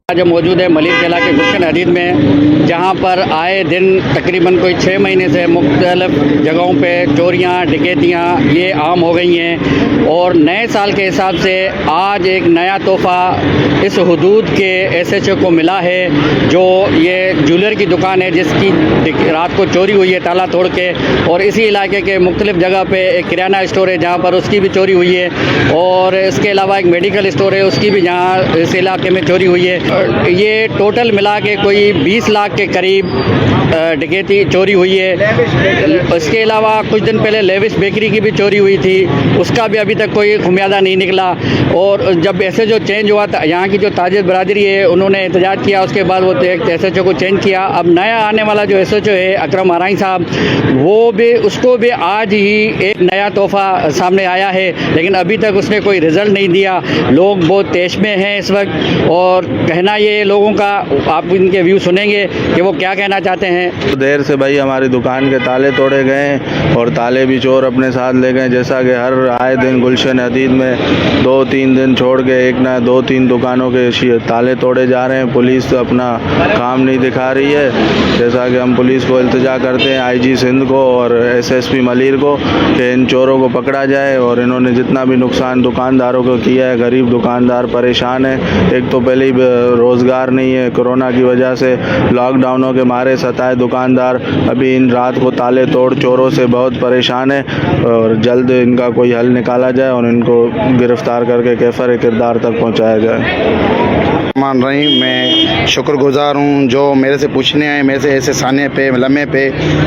जो मौजूद है मलिर जिला के गुलशन हदीद में, जहां पर आए दिन तकरीबन कोई 6 महीने से मुख्तलिफ जगहों पे चोरियां डकैतियां ये आम हो गई हैं। और नए साल के हिसाब से आज एक नया तोहफ़ा इस हदूद के SHO को मिला है, जो ये ज्वेलर की दुकान है जिसकी रात को चोरी हुई है ताला तोड़ के। और इसी इलाके के मुख्तलिफ जगह पे एक किराना स्टोर है जहाँ पर उसकी भी चोरी हुई है, और इसके अलावा एक मेडिकल स्टोर है उसकी भी जहाँ इस इलाके में चोरी हुई है। ये टोटल मिला के कोई 20 लाख के करीब डकैती चोरी हुई है। इसके अलावा कुछ दिन पहले लेविस बेकरी की भी चोरी हुई थी, उसका भी अभी तक कोई खुमियादा नहीं निकला। और जब SHO चेंज हुआ था, यहाँ की जो ताजिर बरादरी है उन्होंने एहतजाज किया, उसके बाद वो SHO को चेंज किया। अब नया आने वाला जो SHO है अकरम आराई साहब, उसको भी आज ही एक नया तोहफ़ा सामने आया है, लेकिन अभी तक उसने कोई रिज़ल्ट नहीं दिया। लोग बहुत तेश में हैं इस वक्त, और कहना ये लोगों का, आप इनके व्यू सुनेंगे कि वो क्या कहना चाहते हैं। तो देर से भाई हमारी दुकान के ताले तोड़े गए और ताले भी चोर अपने साथ ले गए, जैसा कि हर आए दिन गुलशन हदीद में 2-3 दिन छोड़ के एक ना 2-3 दुकानों के ताले तोड़े जा रहे हैं। पुलिस अपना काम नहीं दिखा रही है, जैसा कि हम पुलिस को इल्तिजा करते हैं, IG सिंध को और SSP मलिर को, कि इन चोरों को पकड़ा जाए। और इन्होंने जितना भी नुकसान दुकानदारों को किया है, गरीब दुकानदार परेशान है। एक तो पहले ही रोज़गार नहीं है, कोरोना की वजह से लॉकडाउनों के मारे सताए दुकानदार अभी इन रात को ताले तोड़ चोरों से बहुत परेशान है, और जल्द इनका कोई हल निकाला जाए और इनको गिरफ्तार करके कैफर किरदार तक पहुंचाया जाए। मान रही, मैं शुक्रगुजार हूँ जो मेरे से पूछने आए, मेरे से ऐसे साने पे लम्हे पे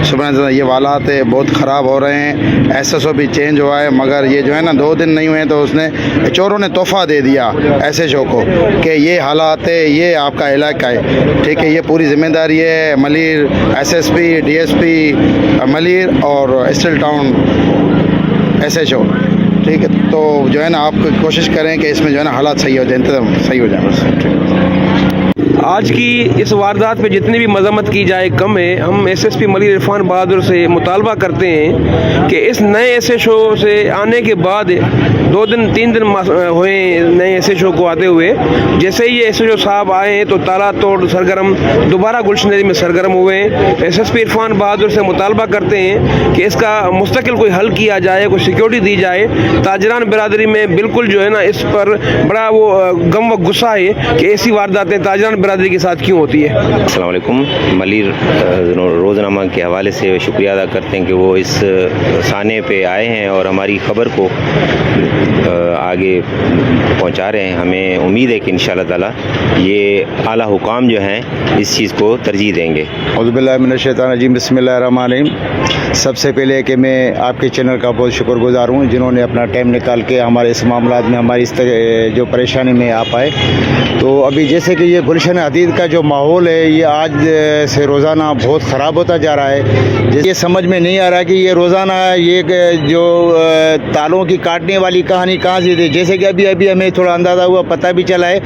सुबह ये वालात है बहुत ख़राब हो रहे हैं। SHO भी चेंज हुआ है, मगर ये जो है ना 2 दिन नहीं हुए तो उसने चोरों ने तोहफ़ा दे दिया SHO को कि ये हालात है, ये आपका इलाका है, ठीक है, ये पूरी जिम्मेदारी है मलिर SSP DSP मलिर और स्टील टाउन SHO, ठीक है। तो जो है ना आप कोशिश करें कि इसमें जो है ना हालात सही हो जाए, इंतजाम सही हो जाए बस। आज की इस वारदात पे जितनी भी मजम्मत की जाए कम है। हम SSP मलिर इरफान बहादुर से मुतालबा करते हैं कि इस नए SHO से आने के बाद 2 दिन 3 दिन हुए नए SHO को आते हुए, जैसे ही ये SHO साहब आए हैं तो ताला तोड़ सरगर्म दोबारा गुलशन में सरगर्म हुए हैं। SSP इरफान बहादुर से मुतालबा करते हैं कि इसका मुस्तकिल कोई हल किया जाए, कोई सिक्योरिटी दी जाए। ताजरान बिरादरी में बिल्कुल जो है ना इस पर बड़ा वो गम व गुस्सा है कि ऐसी वारदातें ताजरान बिरादरी के साथ क्यों होती है। अस्सलाम वालेकुम। मलिर रोज़नामा के हवाले से शुक्रिया अदा करते हैं कि वो इस साने पे आए हैं और हमारी ख़बर को आगे पहुंचा रहे हैं। हमें उम्मीद है कि इंशाअल्लाह ताला ये आला हुकाम जो हैं इस चीज़ को तरजीह देंगे। औज़ुबिल्लाहि मिनश्शैतानिर्रजीम, बिस्मिल्लाहिर्रहमानिर्रहीम। सबसे पहले कि मैं आपके चैनल का बहुत शुक्रगुजार हूँ जिन्होंने अपना टाइम निकाल के हमारे इस मामलात में हमारी इस जो परेशानी में आ पाए। तो अभी जैसे कि ये गुलशन हदीद का जो माहौल है ये आज से रोज़ाना बहुत ख़राब होता जा रहा है। ये समझ में नहीं आ रहा कि ये रोज़ाना ये जो तालों की काटने वाली कहानी कहाँ से थी। जैसे कि अभी हमें थोड़ा अंदाज़ा हुआ, पता भी चला है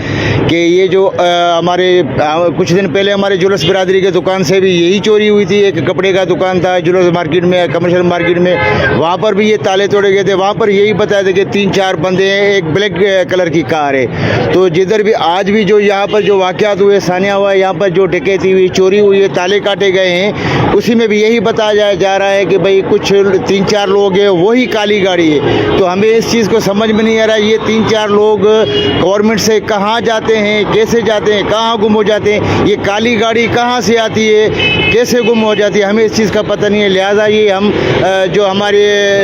कि ये जो हमारे कुछ दिन पहले हमारे जुलूस बिरादरी के दुकान से भी यही चोरी हुई थी। एक कपड़े का दुकान था जुलूस मार्केट में, कमर्शियल मार्केट में, वहाँ पर भी ये ताले तोड़े गए थे। वहाँ पर यही बताया था कि 3-4 बंदे हैं, एक ब्लैक कलर की कार है। तो जिधर भी आज भी जो यहाँ पर जो वाक़यात हुए, सानिया हुआ है, यहाँ पर जो डकैती हुई, चोरी हुई है, ताले काटे गए हैं, उसी में भी यही बताया जा रहा है कि भाई कुछ 3-4 लोग हैं, वही काली गाड़ी है। तो हमें इस चीज़ को समझ में नहीं आ रहा ये 3-4 लोग गवर्नमेंट से कहाँ जाते हैं, कैसे जाते हैं, कहाँ गुम हो जाते हैं, ये काली गाड़ी कहाँ से आती है, कैसे गुम हो जाती है, हमें इस चीज़ का पता नहीं है। लिहाजा ये हम जो हमारे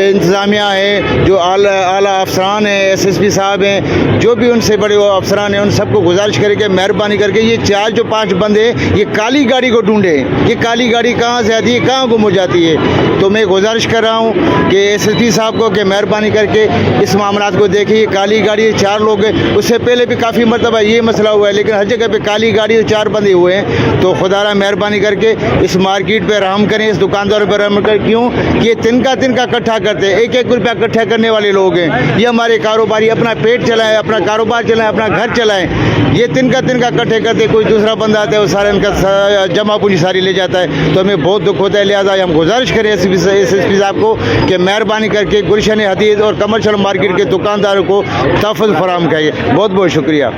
इंतज़ामिया है, जो आला अफसरान हैं, SSP साहब हैं, जो भी उनसे बड़े वो अफसरान हैं, उन सबको गुजारिश करके मेहरबानी करके ये 4 जो 5 बंदे ये काली गाड़ी को ढूंढे। ये काली गाड़ी कहाँ से आती है, कहाँ गुम हो जाती है। तो मैं गुजारिश कर रहा हूँ कि SSP साहब को कि मेहरबानी करके इस मामलात को देखिए। काली गाड़ी 4 लोग हैं, उससे पहले भी काफ़ी मरतबा ये मसला हुआ है, लेकिन हर जगह पे काली गाड़ी 4 बंदे हुए हैं। तो खुदारा मेहरबानी करके इस मार्केट पे रहम करें, इस दुकानदार पर रहम करें। क्यों? ये तिनका इकट्ठा करते हैं, 1-1 रुपया इकट्ठा करने वाले लोग हैं। ये हमारे कारोबारी अपना पेट चलाएं, अपना कारोबार चलाएं, अपना घर चलाएं। ये तिनका इकट्ठे करते आते, कोई दूसरा बंदा आता है, वो सारा इनका जमा पूंजी सारी ले जाता है। तो हमें बहुत दुख होता है। लिहाजा हम गुजारिश करें एसएसपी साहब को कि मेहरबानी करके गुलशन हदीद और कमर्शियल मार्केट के दुकानदारों को तहफ़्फ़ुज़ फराहम करिए। बहुत बहुत शुक्रिया।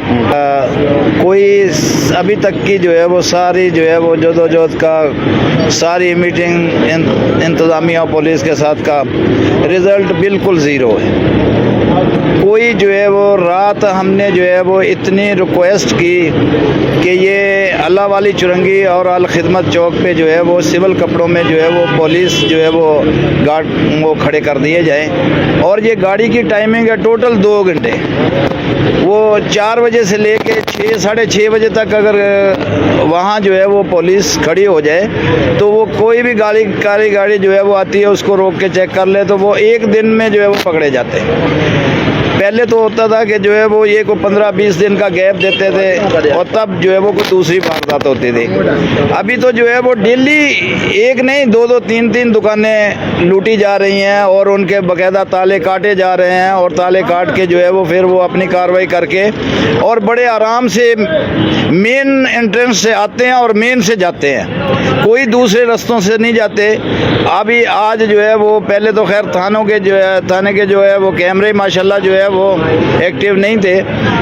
कोई अभी तक की जो है वो सारी जो है वो जदोजहद का सारी मीटिंग इंतज़ामिया पुलिस के साथ का रिज़ल्ट बिल्कुल ज़ीरो है। कोई जो है वो रात हमने जो है वो इतनी रिक्वेस्ट की कि ये अल्लाह वाली चुरंगी और अल खिदमत चौक पे जो है वो सिविल कपड़ों में जो है वो पुलिस जो है वो गार्ड वो खड़े कर दिए जाएं। और ये गाड़ी की टाइमिंग है टोटल 2 घंटे। वो 4 बजे से लेके 6 साढ़े 6 बजे तक अगर वहाँ जो है वो पुलिस खड़ी हो जाए तो वो कोई भी गाड़ी जो है वो आती है उसको रोक के चेक कर ले तो वो एक दिन में जो है वो पकड़े जाते हैं। पहले तो होता था कि जो है वो ये को 15-20 दिन का गैप देते थे और तब जो है वो कोई दूसरी वारदात होती थी। अभी तो जो है वो डेली एक नहीं 2-2 3-3 दुकानें लूटी जा रही हैं और उनके बाकायदा ताले काटे जा रहे हैं और ताले काट के जो है वो फिर वो अपनी कार्रवाई करके और बड़े आराम से मेन एंट्रेंस से आते हैं और मेन से जाते हैं, कोई दूसरे रास्तों से नहीं जाते। अभी आज जो है वो पहले तो खैर थाने के जो है वो कैमरे माशाल्लाह जो है वो एक्टिव नहीं थे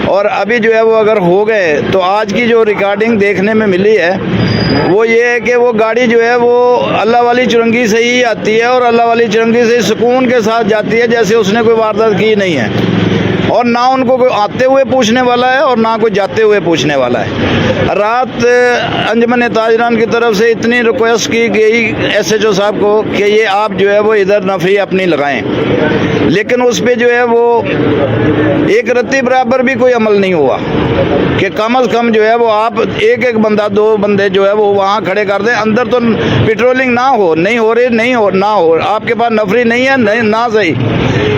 और अभी जो है वो अगर हो गए तो आज की जो रिकॉर्डिंग देखने में मिली है वो ये है कि वो गाड़ी जो है वो अल्लाह वाली चुरंगी से ही आती है और अल्लाह वाली चुरंगी से सुकून के साथ जाती है जैसे उसने कोई वारदात की नहीं है और ना उनको कोई आते हुए पूछने वाला है और ना कोई जाते हुए पूछने वाला है। रात अंजुमन ताजरान की तरफ से इतनी रिक्वेस्ट की गई एसएचओ साहब को कि ये आप जो है वो इधर नफरी अपनी लगाएं, लेकिन उस पर जो है वो एक रत्ती बराबर भी कोई अमल नहीं हुआ कि कम से कम जो है वो आप एक बंदा 2 बंदे जो है वो वहाँ खड़े कर दें, अंदर तो पेट्रोलिंग ना हो, नहीं हो रही नहीं हो ना हो, आपके पास नफरी नहीं है नहीं ना सही।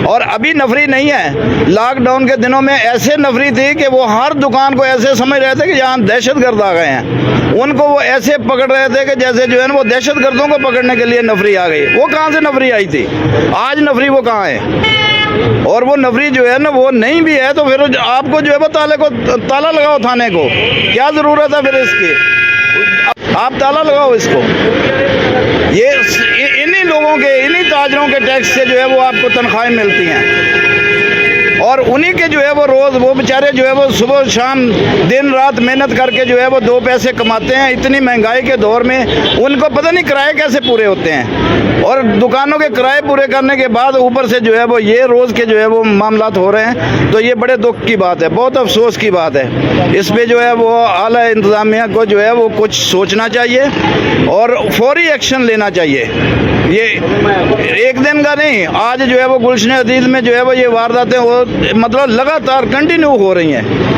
और अभी नफरी नहीं है, लॉकडाउन के दिनों में ऐसे नफरी थी कि वो हर दुकान को ऐसे समझ रहे थे कि यहाँ दहशतगर्द आ गए हैं, उनको वो ऐसे पकड़ रहे थे कि जैसे जो है ना वो दहशतगर्दों को पकड़ने के लिए नफरी आ गई। वो कहाँ से नफरी आई थी? आज नफरी वो कहाँ है? और वो नफरी जो है ना वो नहीं भी है तो फिर आपको जो है वो ताला लगाओ थाने को, क्या ज़रूरत है फिर इसकी? आप ताला लगाओ इसको। ये इन्हीं लोगों के, इन्हीं ताजरों के टैक्स से जो है वो आपको तनख्वाहें मिलती हैं और उन्हीं के जो है वो रोज़ वो बेचारे जो है वो सुबह शाम दिन रात मेहनत करके जो है वो 2 पैसे कमाते हैं। इतनी महंगाई के दौर में उनको पता नहीं किराए कैसे पूरे होते हैं और दुकानों के किराए पूरे करने के बाद ऊपर से जो है वो ये रोज़ के जो है वो मामलात हो रहे हैं। तो ये बड़े दुख की बात है, बहुत अफसोस की बात है। इस पर जो है वो आला इंतज़ामिया को जो है वो कुछ सोचना चाहिए और फौरी एक्शन लेना चाहिए। ये एक दिन का नहीं, आज जो है वो गुलशन हदीद में जो है वो ये वारदातें वो मतलब लगातार कंटिन्यू हो रही हैं।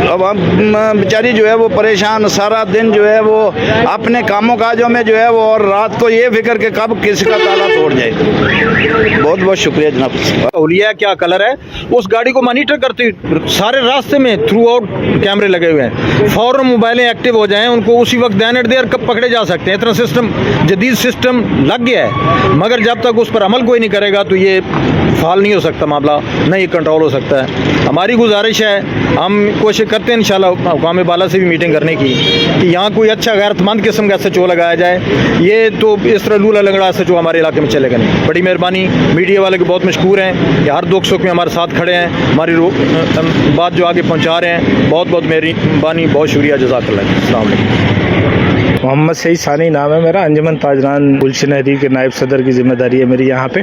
अब हम बेचारी जो है वो परेशान, सारा दिन जो है वो अपने कामों काजों में जो है वो और रात को ये फिक्र कि कब किसी का ताला तोड़ जाए। बहुत बहुत शुक्रिया जनाब। हुलिया क्या कलर है, उस गाड़ी को मॉनिटर करते सारे रास्ते में थ्रू आउट कैमरे लगे हुए हैं, फौरन मोबाइलें एक्टिव हो जाएं, उनको उसी वक्त देन एट देयर कब पकड़े जा सकते हैं। इतना सिस्टम, जदीद सिस्टम लग गया है, मगर जब तक उस पर अमल कोई नहीं करेगा तो ये फाल नहीं हो सकता मामला, नहीं कंट्रोल हो सकता है। हमारी गुजारिश है, हम कोशिश करते हैं इंशाल्लाह हुकाम बाला से भी मीटिंग करने की कि यहाँ कोई अच्छा गैरतमंद किस्म का SHO लगाया जाए। ये तो इस तरह लूला लंगड़ा SHO हमारे इलाके में चलेगा नहीं। बड़ी मेहरबानी, मीडिया वाले के बहुत मशकूर हैं, ये हर दुख सुख में हमारे साथ खड़े हैं, हमारी बात जो आगे पहुँचा रहे हैं। बहुत बहुत मेहरबानी, बहुत शुक्रिया, जज़ाकल्लाह। अस्सलाम वालेकुम। मोहम्मद सईद सानी नाम है मेरा। अंजुमन ताजरान गुलशन हदीद के नायब सदर की जिम्मेदारी है मेरी यहाँ पे।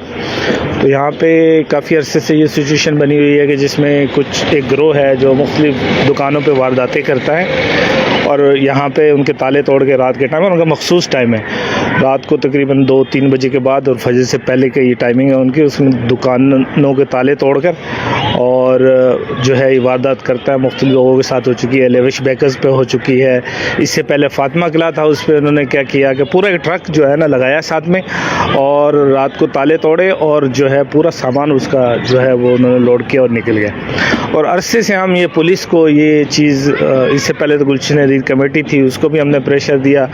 तो यहाँ पे काफ़ी अरसे से ये सिचुएशन बनी हुई है कि जिसमें कुछ एक गिरोह है जो मुख्तलिफ दुकानों पे वारदातें करता है और यहाँ पे उनके ताले तोड़ के रात के टाइम, उनका मखसूस टाइम है रात को तकरीबन 2-3 बजे के बाद और फजर से पहले का ये टाइमिंग है उनकी, उसमें दुकानों के ताले तोड़कर और जो है ये वारदात करता है। मुख्तलिफ लोगों के साथ हो चुकी है, लेविश बेकर्स पे हो चुकी है, इससे पहले फातिमा किला था उस पर उन्होंने क्या किया कि पूरा एक ट्रक जो है ना लगाया साथ में और रात को ताले तोड़े और जो है पूरा सामान उसका जो है वो उन्होंने लोड किया और निकल गए। और अरसे से हम ये पुलिस को ये चीज़, इससे पहले तो गुलशन हदीद कमेटी थी उसको भी हमने प्रेशर दिया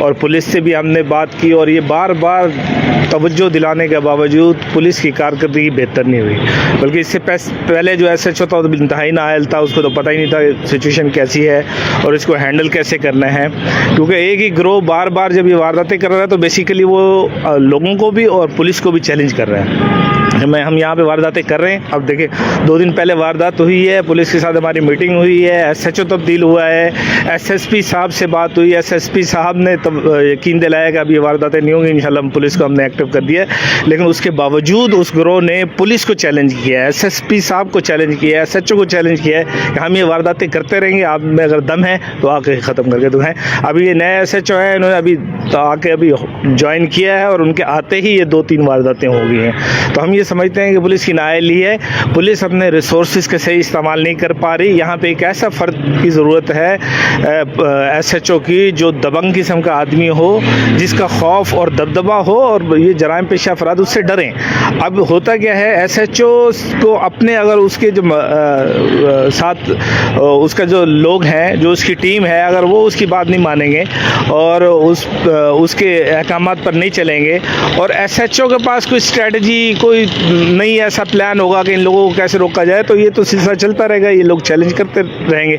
और पुलिस से भी हमने बात की और ये बार बार तवज्जो दिलाने के बावजूद पुलिस की कारकर्दगी बेहतर नहीं हुई, बल्कि इससे पहले जो SHO था वो इंतहाई नाअहल था, उसको तो पता ही नहीं था सिचुएशन कैसी है और इसको हैंडल कैसे करना है। क्योंकि एक ही गिरोह बार बार जब ये वारदातें कर रहा है तो बेसिकली वो लोगों को भी और पुलिस को भी चैलेंज कर रहा है। हम यहाँ पे वारदातें कर रहे हैं। अब देखिए 2 दिन पहले वारदात हुई है, पुलिस के साथ हमारी मीटिंग हुई है, SHO तब्दील हुआ है, SSP साहब से बात हुई, SSP साहब ने तब यकीन दिलाया कि अब ये वारदातें नहीं होंगी, इंशाल्लाह हम पुलिस को हमने एक्टिव कर दिया है। लेकिन उसके बावजूद उस गिरोह ने पुलिस को चैलेंज किया है, SSP साहब को चैलेंज किया है, SHO को चैलेंज किया है कि हम ये वारदातें करते रहेंगे, आप में अगर दम है तो आके ख़त्म करके दिखाएं। अभी ये नया SHO है, इन्होंने अभी आके अभी ज्वाइन किया है और उनके आते ही ये 2-3 वारदातें हो गई हैं। तो हम ये समझते हैं कि पुलिस की नाअहली है, पुलिस अपने रिसोर्सेज के सही इस्तेमाल नहीं कर पा रही। यहाँ पे एक ऐसा फ़र्द की ज़रूरत है SHO की जो दबंग किस्म का आदमी हो, जिसका खौफ और दबदबा हो और ये जराइम पेशा अफराद उससे डरें। अब होता क्या है, SHO को अपने अगर उसके जो साथ उसका जो लोग हैं, जो उसकी टीम है, अगर वो उसकी बात नहीं मानेंगे और उसके अहकामात पर नहीं चलेंगे और SHO के पास कोई स्ट्रेटजी, कोई नहीं ऐसा प्लान होगा कि इन लोगों को कैसे रोका जाए, तो ये तो सिलसिला चलता रहेगा, ये लोग चैलेंज करते रहेंगे।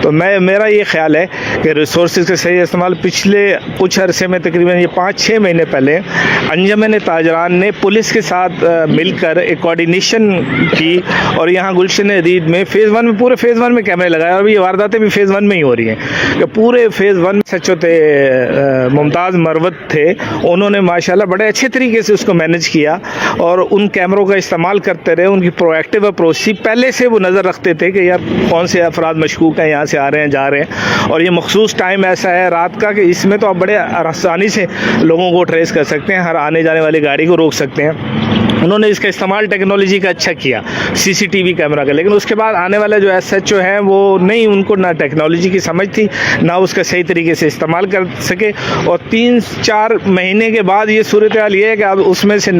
तो मेरा ये ख्याल है कि रिसोर्सेज के सही इस्तेमाल। पिछले कुछ अरसे में तकरीबन ये 5-6 महीने पहले अंजुमन ताजरान ने पुलिस के साथ मिलकर एक कोऑर्डिनेशन की और यहाँ गुलशन हदीद में फ़ेज़ 1 में, पूरे फ़ेज़ 1 में कैमरे लगाए और ये वारदातें भी फ़ेज़ 1 में ही हो रही हैं। कि पूरे फ़ेज़ 1 में SHO थे मुमताज़ मरवत थे, उन्होंने माशाल्लाह बड़े अच्छे तरीके से उसको मैनेज किया और उन कैमरों का इस्तेमाल करते रहे। उनकी प्रोएक्टिव अप्रोच थी, पहले से वो नज़र रखते थे कि यार कौन से अफराद मशकूक हैं, यहाँ से आ रहे हैं, जा रहे हैं। और ये मखसूस टाइम ऐसा है रात का कि इसमें तो आप बड़े आसानी से लोगों को ट्रेस कर सकते हैं, हर आने जाने वाली गाड़ी को रोक सकते हैं। उन्होंने इसका इस्तेमाल टेक्नोलॉजी का अच्छा किया, CCTV कैमरा का। लेकिन उसके बाद आने वाले जो SHO हैं वो नहीं, उनको ना टेक्नोलॉजी की समझ थी, ना उसका सही तरीके से इस्तेमाल कर सके। और 3-4 महीने के बाद ये सूरत हाल ये है कि अब उसमें से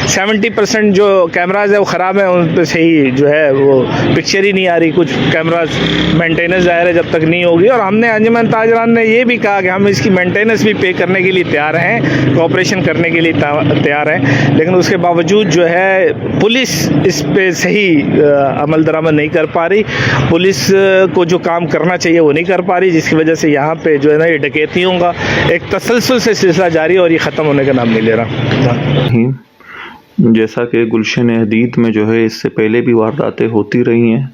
70% जो कैमराज है वो ख़राब है, उन पर सही जो है वो पिक्चर ही नहीं आ रही। कुछ कैमराज मेंटेनेंस ज़ाहिर है जब तक नहीं होगी, और हमने अंजुमन ताजरान ने ये भी कहा कि हम इसकी मेंटेनेंस भी पे करने के लिए तैयार हैं, कोऑपरेशन करने के लिए तैयार हैं। लेकिन उसके बावजूद जो है पुलिस इस पे सही अमल दरामद नहीं कर पा रही, पुलिस को जो काम करना चाहिए वो नहीं कर पा रही, जिसकी वजह से यहाँ पे जो है ना ये डकैतियों का एक तसलसल से सिलसिला जारी है और ये ख़त्म होने का नाम नहीं ले रहा। जैसा कि गुलशन हदीद में जो है इससे पहले भी वारदातें होती रही हैं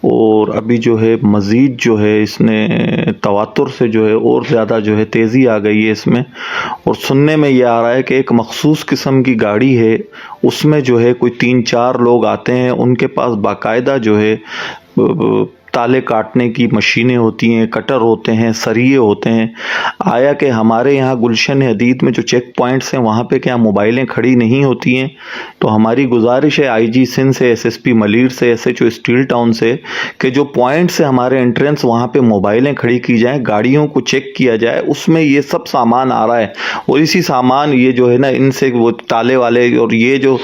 और अभी जो है मज़ीद जो है इसने तवातुर से जो है और ज़्यादा जो है तेज़ी आ गई है इसमें। और सुनने में ये आ रहा है कि एक मखसूस किस्म की गाड़ी है, उसमें जो है कोई 3-4 लोग आते हैं, उनके पास बाकायदा जो है ताले काटने की मशीनें होती हैं, कटर होते हैं, सरिये होते हैं। आया कि हमारे यहाँ गुलशन हदीद में जो चेक पॉइंट्स हैं वहाँ पे क्या मोबाइलें खड़ी नहीं होती हैं? तो हमारी गुजारिश है IG सिंध से, SSP मलीर से, SHO स्टील टाउन से कि जो पॉइंट्स है हमारे एंट्रेंस वहाँ पे मोबाइलें खड़ी की जाएं, गाड़ियों को चेक किया जाए, उसमें ये सब सामान आ रहा है और इसी सामान ये जो है ना इनसे वो ताले वाले और ये जो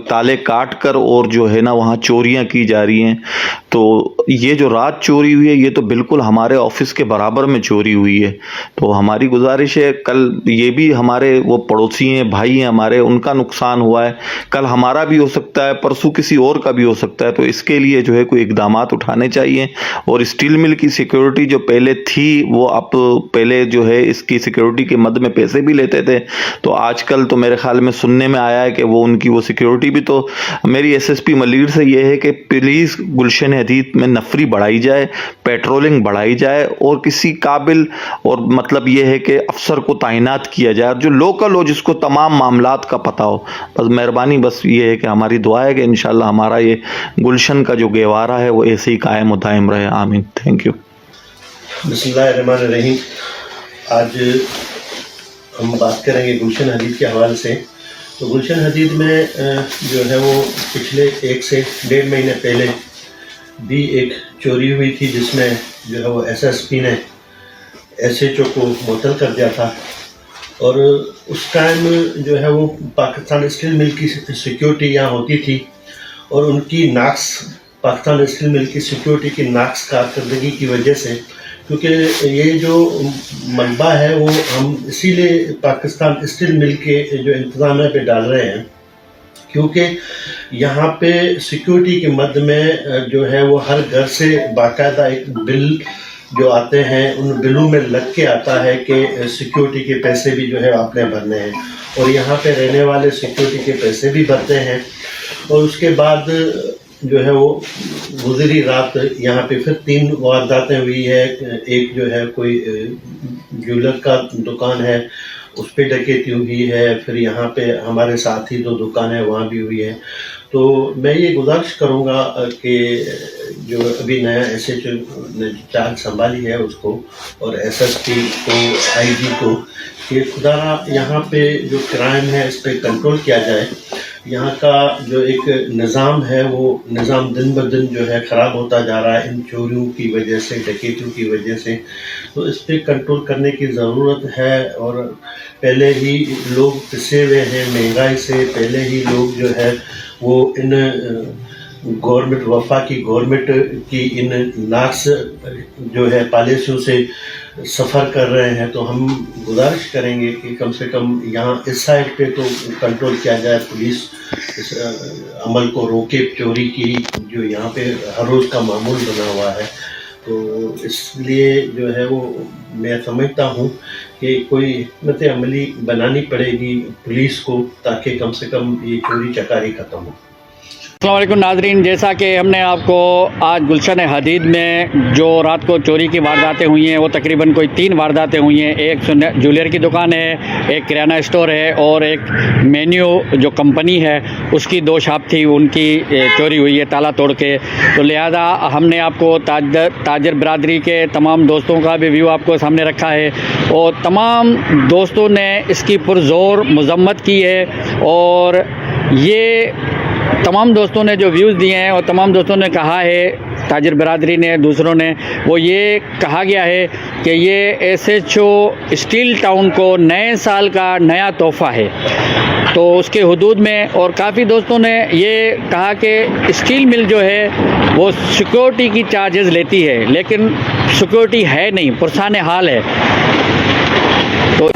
ताले काट कर और जो है ना वहाँ चोरियाँ की जा रही हैं। तो ये जो रात चोरी हुई है ये तो बिल्कुल हमारे ऑफिस के बराबर में चोरी हुई है। तो हमारी गुजारिश है, कल ये भी हमारे वो पड़ोसी हैं, भाई हैं हमारे, उनका नुकसान हुआ है, कल हमारा भी हो सकता है, परसों किसी और का भी हो सकता है। तो इसके लिए जो है कोई इक़दामात उठाने चाहिए। और स्टील मिल की सिक्योरिटी जो पहले थी वो अब पहले जो है इसकी सिक्योरिटी के मद में पैसे भी लेते थे, तो आजकल तो मेरे ख्याल में सुनने में आया है कि वो उनकी वो सिक्योरिटी भी। तो मेरी SSP मलीर से ये है कि प्लीज़ गुलशन हदीद में नफरी बढ़ाई जाए, पेट्रोलिंग बढ़ाई जाए और किसी काबिल और मतलब ये है कि अफसर को तैनात किया जाए जो लोकल हो, जिसको तमाम मामलात का पता हो। बस मेहरबानी बस ये है कि हमारी दुआ है कि इंशाल्लाह हमारा ये गुलशन का जो गहवारा है वो ऐसे ही कायम दायम रहे। आमीन। Thank you. बिस्मिल्लाहिर्रहमानिर्रहीम। आज हम बात करेंगे गुलशन हदीद के हवाले से। तो गुलशन हदीद में जो है वो पिछले 1 से 1.5 महीने पहले भी एक चोरी हुई थी, जिसमें जो है वो SSP ने SHO को मुअत्तल कर दिया था। और उस टाइम जो है वो पाकिस्तान स्टील मिल की सिक्योरिटी यहाँ होती थी और उनकी नाक्स, पाकिस्तान स्टील मिल की सिक्योरिटी की नाक्स कारकर्दगी की वजह से क्योंकि ये जो मलबा है वो हम इसीलिए पाकिस्तान स्टील मिल के जो इंतजाम पे डाल रहे हैं, क्योंकि यहाँ पे सिक्योरिटी के मद में जो है वो हर घर से बाकायदा एक बिल जो आते हैं, उन बिलों में लग के आता है कि सिक्योरिटी के पैसे भी जो है आपने भरने हैं, और यहाँ पे रहने वाले सिक्योरिटी के पैसे भी भरते हैं। और उसके बाद जो है वो गुजरी रात यहाँ पे फिर 3 वारदातें हुई है। एक जो है कोई ज्वेलर का दुकान है, उस पर डकैती हुई है, फिर यहाँ पे हमारे साथ ही 2 दुकान है वहाँ भी हुई है। तो मैं ये गुजारिश करूँगा कि जो अभी नया SHO ने चार्ज संभाली है उसको, और SSP को, IG को, कि खुदारा यहाँ पे जो क्राइम है इस पर कंट्रोल किया जाए। यहाँ का जो एक निज़ाम है वो निज़ाम दिन ब दिन जो है ख़राब होता जा रहा है इन चोरियों की वजह से, डकैतियों की वजह से। तो इस पर कंट्रोल करने की ज़रूरत है। और पहले ही लोग पिसे हुए हैं महंगाई से, पहले ही लोग जो है वो इन गवर्नमेंट, वफाकी गवर्नमेंट की इन नाक्स जो है पॉलिसियों से सफ़र कर रहे हैं। तो हम गुजारिश करेंगे कि कम से कम यहाँ इस साइड पे तो कंट्रोल किया जाए, पुलिस इस अमल को रोके, चोरी की जो यहाँ पे हर रोज़ का मामूल बना हुआ है। तो इसलिए जो है वो मैं समझता हूँ कि कोई हिकमत अमली बनानी पड़ेगी पुलिस को, ताकि कम से कम ये चोरी चकारी ख़त्म हो। अस्सलाम वालेकुम नाजरीन, जैसा कि हमने आपको आज गुलशन हदीद में जो रात को चोरी की वारदातें हुई हैं वो तकरीबन कोई 3 वारदातें हुई हैं। एक ज्वेलर की दुकान है, एक किराना स्टोर है और एक मेन्यू जो कंपनी है उसकी 2 शॉप थी, उनकी चोरी हुई है ताला तोड़ के। तो लिहाजा हमने आपको ताजर बरादरी के तमाम दोस्तों का भी व्यू आपको सामने रखा है, और तमाम दोस्तों ने इसकी पुरज़ोर मज़म्मत की है। और ये तमाम दोस्तों ने जो व्यूज़ दिए हैं और तमाम दोस्तों ने कहा है, ताजिर बरादरी ने, दूसरों ने, वो ये कहा गया है कि ये SHO स्टील टाउन को नए साल का नया तोहफ़ा है। तो उसके हदूद में, और काफ़ी दोस्तों ने ये कहा कि स्टील मिल जो है वो सिक्योरिटी की चार्जेस लेती है, लेकिन सिक्योरिटी है नहीं, पुरसाने हाल है। तो